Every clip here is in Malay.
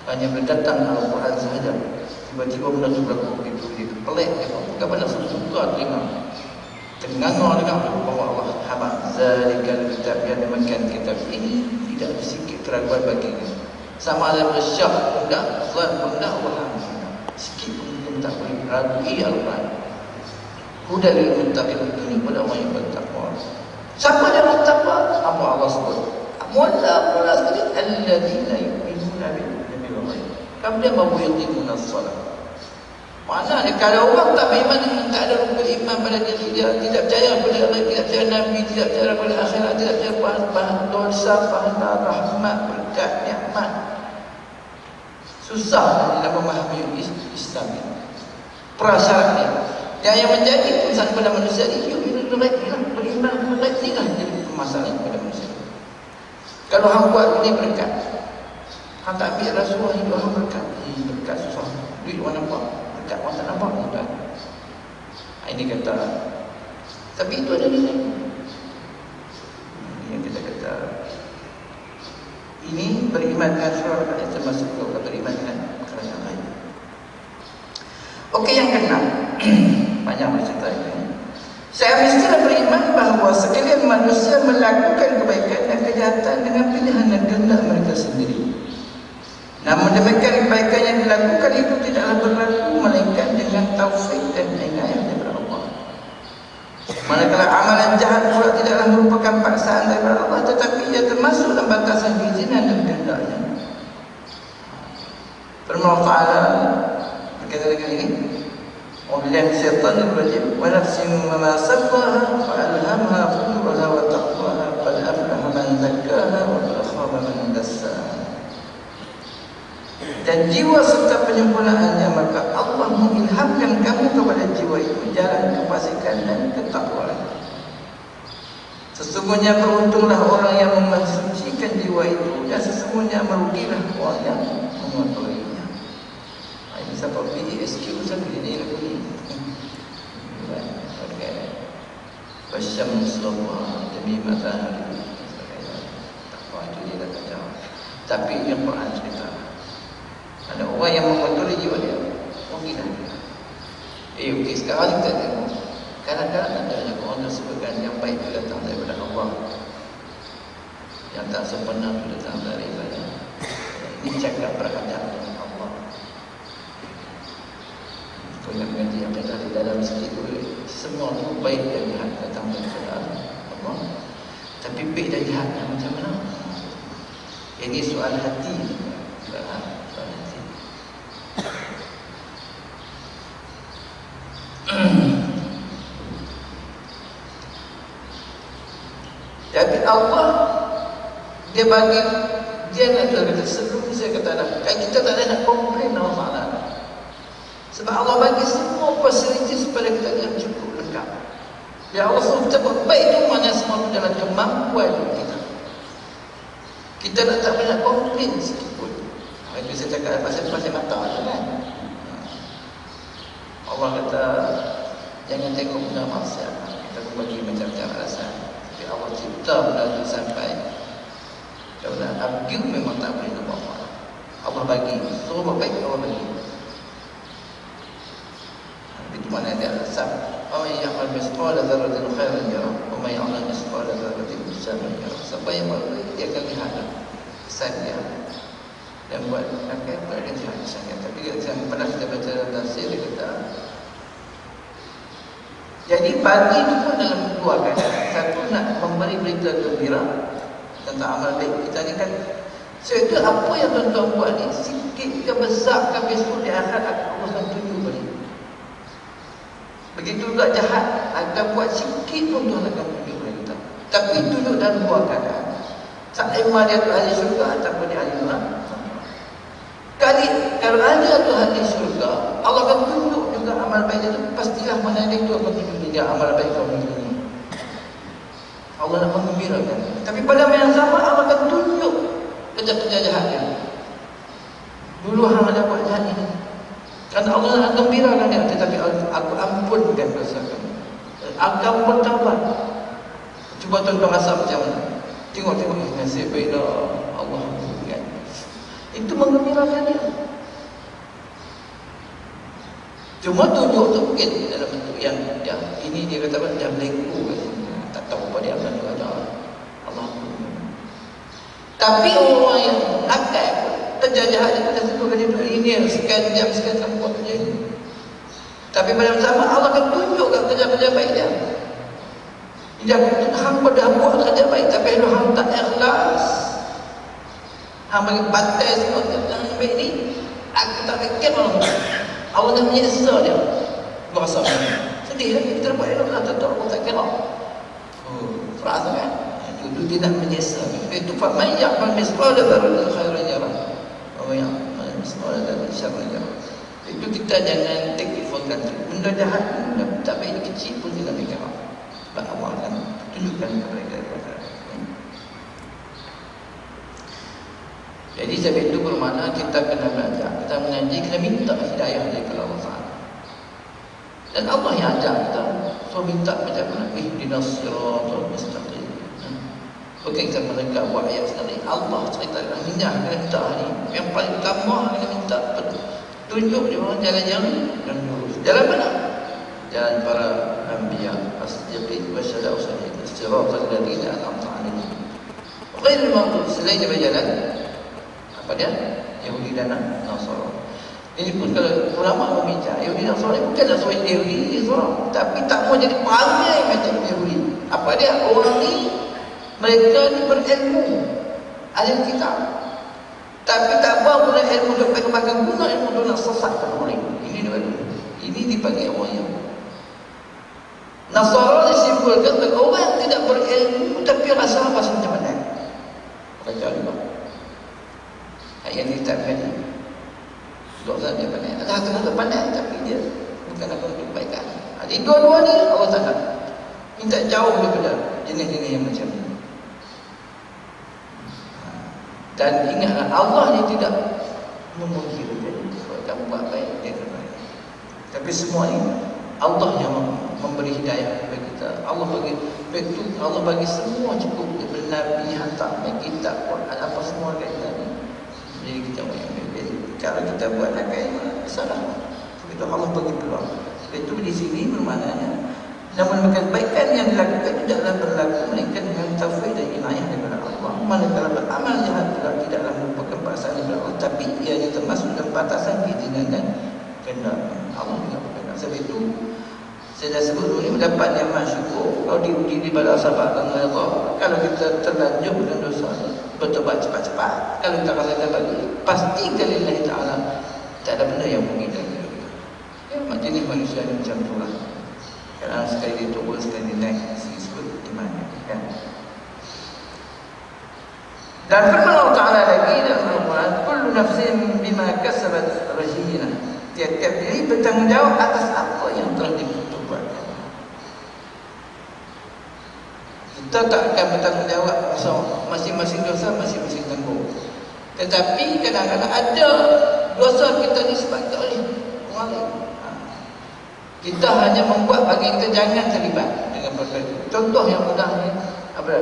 Hanya berdatang Al-Quran sahaja, tiba-tiba benda tu berlaku begitu pelik. Bukan pada suka terima. Tengah dengan bahwa Allah habaq zalikal kitab, yang demikian kitab ini tidak ada sedikit keraguan baginya. Sama ada bersyak pun tak, Quran pun tak, Allah sikit pun tak boleh ragui Al-Quran. Hudal lil muttaqin, ini pada orang yang bertakwa. Siapa dia bertakwa? Apa Allah sebut? Mula sekali alladzina yu'minuna bil ghaib. Kemudian yuqimuna as-salat. Maknanya kalau orang tak beriman, tak ada rukun iman pada diri dia, tidak percaya kepada Allah, tidak percaya Nabi, tidak percaya kepada akhirat, tidak percaya pada dosa, pahala, rahmat, berkat, nikmat, susah dalam memahami Islam ini. Prasyaratnya yang menjadi pesan kepada manusia ini beriman kepada Allah jadi permasalahan kepada manusia. Kalau hang buat ini berkat, hang tak ambil Rasulullah hidup hang berkat, berkat susah, duit orang nampak, berkat orang tak nampak pun tak. Ini kata, tapi itu ada nilai. Yang kita kata, ini beriman dengan surah Al-Quran termasuk kalau beriman dengan kerajaan lain. Okey, yang keenam. Banyak bercerita ini. Saya mestilah beriman bahawa sekalian manusia melakukan kebaikan dan kejahatan dengan pilihan dan kehendak mereka sendiri. Namun demikian kebaikan yang dilakukan itu tidaklah berlaku melainkan dengan taufik dan inayah daripada Allah. Manakala amalan jahat pula tidaklah merupakan paksaan daripada Allah, tetapi ia termasuk dalam batasan keizinan dan kehendaknya. Firman Allah Ta'ala berkaitan dengan ini, وَبِلَهِ الشَّيْطَانِ الرَّجِيمِ وَنَفْسٍ وَمَا سَوَّاهَا فَأَلْهَمَهَا فُجُورَهَا وَتَقْوَاهَا قَدْ أَفْلَحَ مَنْ زَكَّاهَا وَقَدْ خَابَ مَنْ دَسَّاهَا. Dan jiwa serta penyempurnaannya, maka Allah mengilhamkan kamu kepada jiwa itu jalan kefasikan dan ketakwaan. Sesungguhnya beruntunglah orang yang mensucikan jiwa itu, dan sesungguhnya merugilah orang yang mengotorinya. Ini siapa PSQ saja ini lagu ni. Wasyamsu demi matahari. Takwa itu dia dah kata. Tapi yang Quran cerita, ada orang yang mengotori jiwa dia, rugilah dia. Okey, sekarang kita tengok. Kadang-kadang ada yang orang sebutkan yang baik itu datang daripada Allah, yang tak sempurna itu datang daripada ini cakap perkataan Allah. Kau yang mengaji yang ada di dalam sikit itu, semua itu baik dan jahat datang daripada Allah. Tapi baik dan jahatnya macam mana? Ini soal hati. Soal hati. Jadi Allah dia bagi, dia nak kata sebelum saya kata dah, kan kita tak ada nak komplain Allah Ta'ala. Sebab Allah bagi semua fasilitas kepada kita yang cukup lengkap. Ya Allah suruh kita buat baik itu, maknanya semua itu dalam kemampuan kita. Kita nak tak banyak komplain sikit pun. Itu saya cakap pasal mata kan. Allah kata jangan tengok benda maksiat. Kita pun bagi macam-macam alasan. Tapi Allah cipta benda itu sampai kalau nak argue memang tak boleh nak buat. Allah bagi, suruh buat baik Allah bagi. Itu maknanya dia alasan. Wa may ya'mal mithqala dzarratin khairan yarah, wa may ya'mal mithqala dzarratin syarran yarah. Siapa yang buat baik, dia akan lihat kesan dia. Dan buat akan berada di hati saya. Tapi yang pernah kita baca dalam tafsir, dia kata jadi bagi itu pun dalam dua keadaan. Satu, nak memberi berita gembira tentang amal baik kita ni kan. Sehingga apa yang tuan-tuan buat ni, sikit ke besar ke besok di akhirat Allah akan tunjuk balik. Begitu juga jahat, akan buat sikit pun Tuhan akan tunjuk balik kita. Tapi tunjuk dalam dua keadaan. Sama dia tu ahli syurga ataupun dia ahli neraka. Kalau ada tu ahli syurga, Allah akan tunjuk juga amal baik itu. Pastilah mana dia tu akan tunjuk dia amal baik kau ni. Allah nak menggembirakan. Tapi pada masa yang sama Allah akan tunjuk kerja-kerja jahatnya. Dulu hang ada buat jahat ini. Kerana Allah nak gembirakan dia, tetapi aku ampunkan dosa kamu. Aku bertaubat. Cuba tuan-tuan rasa macam mana? Tengok nasib baiklah Allah kan. Itu menggembirakan dia. Cuma tunjuk tu mungkin dalam bentuk yang ini dia kata apa, dia berleku kan. Tak tahu apa dia akan ada Allah. Tapi orang yang nakal terjajah aja pada satu kali ini sekian jam sekian buat kerja ini. Tapi pada sama Allah akan tunjukkan kerja-kerja baik dia. Dia hang pada buat kerja baik tapi kalau hang tak ikhlas, hang bagi batas semua kerja baik ni, aku tak fikir Allah dah menyiksa dia. Berasa sedih lah kita buat elok lah, tak tahu tak kira. Frasa kan? Itu tidak menyiksa. Itu faman ya'mal mithqala dzarratin khairan yarah. Wa man ya'mal mithqala dzarratin syarran yarah. Itu kita jangan take it for granted. Benda jahat benda tak baik kecil pun kita fikir. Sebab Allah akan tunjukkan kepada kita. Jadi sebab itu bermakna kita kena belajar, kita mengaji, kita minta hidayah daripada Allah Taala. Dan Allah yang ajar kita. So minta macam mana? Ihdinas siratal mustaqim. Bukan kita mereka buat ayat sekali. Allah cerita dalam minyak kena minta ni. Yang paling utama kena minta tunjuk dia orang jalan yang lurus. Jalan mana? Jalan para anbiya, as-siddiqin, wasyhada usahin, siratal ladzina an'amta 'alaihim. Ghairil maghdub, selain daripada jalan apa dia? Yahudi dan Nasara. Ini pun kalau ulama berbincang, Yahudi dan Nasara bukanlah seorang Yahudi, tapi tak mau jadi pandai macam Yahudi. Apa dia? Orang ni mereka ni berilmu, ahli kitab. Tapi tak apa guna ilmu untuk bahkan guna ilmu untuk nak sesatkan orang. Ini dia. Ini dipanggil orang yang Nasara disimpulkan sebagai orang yang tidak berilmu tapi rasa macam mana? Baca juga. Ayat ini tak pandai. Dosa dia pandai. Ada kena pandai tapi dia bukan apa untuk kebaikan. Jadi dua-dua ni Allah Taala minta jauh daripada jenis-jenis yang macam ni. Dan ingatlah Allah ni tidak memungkiri kalau kamu buat baik dia akan baik. Tapi semua ini Allah yang memberi hidayah kepada kita. Allah bagi betul, Allah bagi semua cukup daripada Nabi hantar kitab Quran apa semua kat kita ni. Jadi kita kalau kita buat nakal salah. Itu Allah bagi peluang. Itu di sini bermaknanya namun kebaikan yang dilakukan tidaklah berlaku melainkan dengan taufik dan inayah daripada Allah. Manakala beramal jahat pula tidaklah merupakan paksaan daripada Allah, tapi ianya termasuk dalam batasan keizinan dan kehendak Allah juga berkehendak. Sebab itu saya dah sebut dulu ni mendapat nikmat syukur kalau diuji daripada sahabat dan Allah. Kalau kita terlanjur dengan dosa bertobat cepat-cepat, kalau kita rasa bagi pasti kalilah Ta'ala tak ada benda yang mungkin lagi. Ya, jenis manusia ni macam tu lah. Kadang sekali dia turun, sekali dia naik, disebut iman kan? Dan firman Allah Ta'ala lagi dalam Al-Quran, kullu nafsin bima kasabat rahina. Tiap-tiap diri bertanggungjawab atas apa yang telah dibuat. Kita tak akan bertanggungjawab masing-masing dosa, masing-masing tanggung. Tetapi kadang-kadang ada dosa kita disebabkan oleh orang lain. Kita hanya membuat bagi kita jangan terlibat dengan perkara itu. Contoh yang mudah ni apa?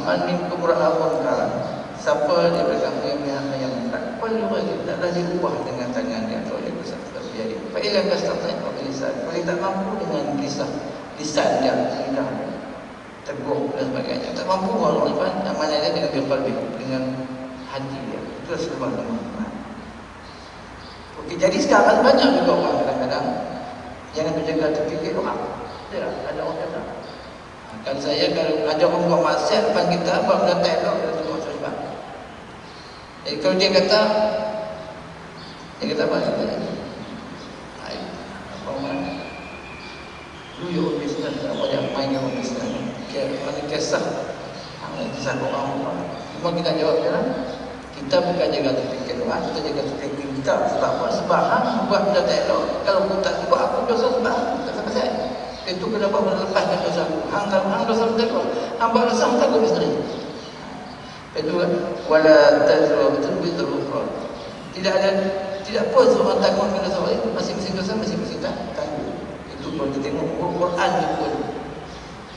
Man minkum ra'amun kalam. Siapa dia berkata yang tak perlu lagi taklah diubah dengan tangan dia atau dia besar terjadi. Fa'ilah kastatan wa lisan. Kalau tak mampu dengan lisan dia lidah teguh dan sebagainya. Tak mampu orang lain amanah dia dengan qalbi, dengan hati dia. Itu sebab lemah. Okey, jadi sekarang banyak juga orang kadang-kadang jangan berjaga terfikir orang. Tidak, ada orang kata. Kan saya kalau ada orang buat maksiat depan kita, buat benda tak elok, kita tengok sebab. Jadi kalau dia kata apa? Apa orang? Lu your business, apa dia main your business? Mana kisah? Kisah orang. Cuma kita jawab dia, kita bukan jaga terfikir orang, kita jaga terfikir kita. Sebab apa? Sebab buat benda tak elok. Kalau aku tak buat aku dosa sebab tak selesai. Itu kenapa melepaskan dosa aku. Hang dosa betul. Hang buat dosa hang takut sendiri. Itu kan wala tazru bizru ukhra. Tidak pun seorang tanggung dosa lain, masing-masing dosa masing-masing tanggung. Itu kalau kita tengok Quran ni pun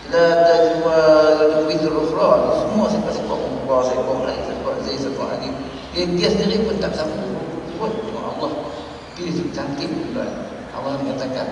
la tazru bizru ukhra. Semua sekali sekali lain sekali lagi. Dia sendiri pun tak sanggup buat. Allah pilih cantik pula. Allah mengatakan